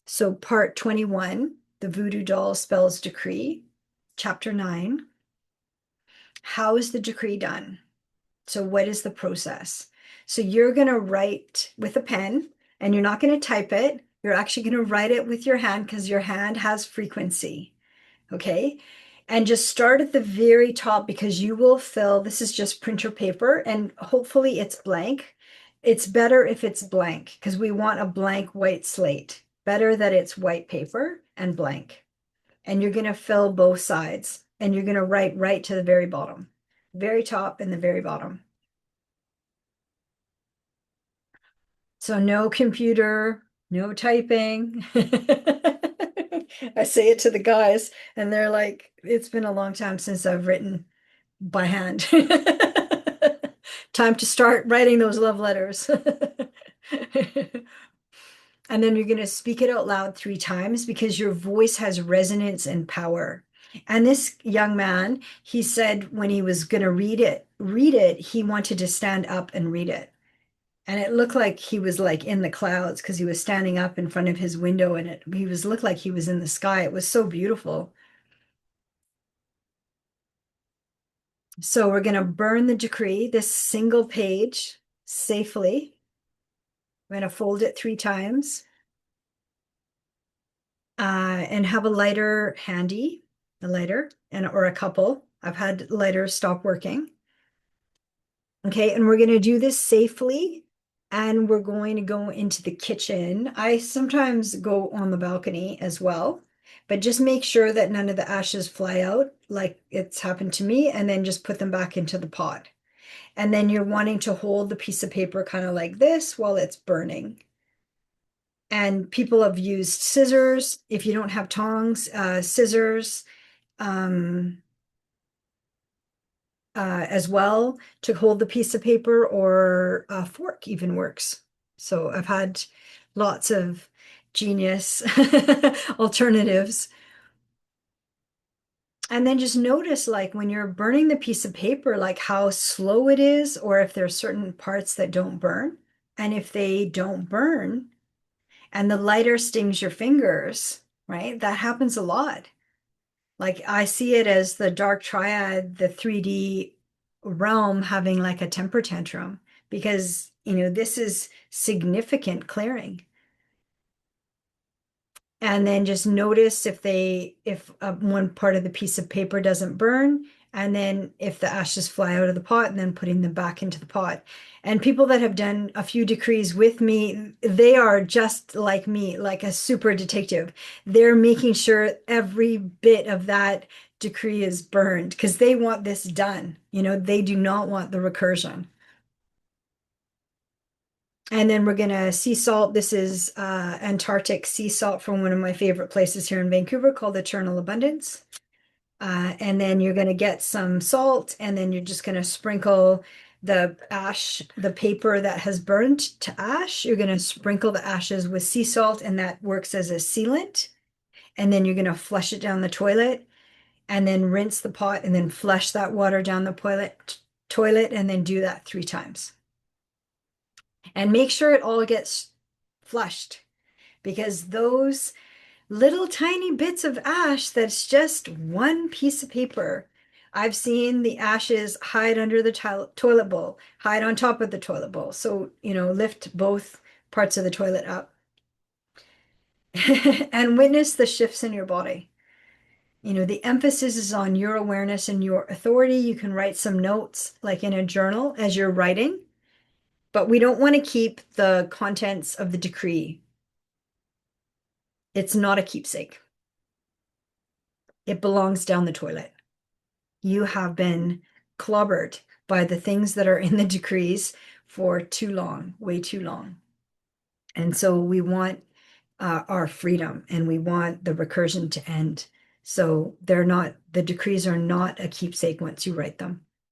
So part 21, the Voodoo doll spells decree, chapter 9. How is the decree done? So what is the process? So you're going to write with a pen and you're not going to type it. You're actually going to write it with your hand because your hand has frequency. Okay. And just start at the very top because you will fill, this is just printer paper and hopefully it's blank. It's better if it's blank because we want a blank white slate. Better that it's white paper and blank. And you're going to fill both sides and you're going to write right to the very bottom, very top and the very bottom. So no computer, no typing. I say it to the guys and they're like, it's been a long time since I've written by hand. Time to start writing those love letters. And then you're going to speak it out loud 3 times because your voice has resonance and power. And this young man, he said when he was going to read it, he wanted to stand up and read it. And it looked like he was like in the clouds because he was standing up in front of his window and he was looked like he was in the sky. It was so beautiful. So we're going to burn the decree, this single page, safely. We're going to fold it 3 times and have a lighter handy, a lighter and or a couple. I've had lighters stop working. Okay, and we're going to do this safely. And we're going to go into the kitchen. I sometimes go on the balcony as well, but just make sure that none of the ashes fly out like it's happened to me, and then just put them back into the pot. And then you're wanting to hold the piece of paper kind of like this while it's burning. And people have used scissors. If you don't have tongs, scissors, um, as well to hold the piece of paper, or a fork even works. So I've had lots of genius alternatives. And then just notice like when you're burning the piece of paper, like how slow it is, or if there's certain parts that don't burn. And if they don't burn and the lighter stings your fingers, right? That happens a lot. Like I see it as the dark triad, the 3D realm having like a temper tantrum because, this is significant clearing. And then just notice if one part of the piece of paper doesn't burn, and then if the ashes fly out of the pot, and then putting them back into the pot. And people that have done a few decrees with me, they are just like me, like a super detective. They're making sure every bit of that decree is burned because they want this done. They do not want the recursion. And then we're gonna sea salt. This is Antarctic sea salt from one of my favorite places here in Vancouver called Eternal Abundance. And then you're gonna get some salt, and then you're just gonna sprinkle the ash, the paper that has burned to ash. You're gonna sprinkle the ashes with sea salt, and that works as a sealant. And then you're gonna flush it down the toilet, and then rinse the pot, and then flush that water down the toilet, and then do that 3 times. And make sure it all gets flushed because those little tiny bits of ash, that's just one piece of paper. I've seen the ashes hide under the toilet bowl, hide on top of the toilet bowl. So, lift both parts of the toilet up and witness the shifts in your body. The emphasis is on your awareness and your authority. You can write some notes like in a journal as you're writing, but we don't want to keep the contents of the decree. It's not a keepsake. It belongs down the toilet. You have been clobbered by the things that are in the decrees for too long, way too long. And so we want our freedom and we want the recursion to end. So the decrees are not a keepsake once you write them.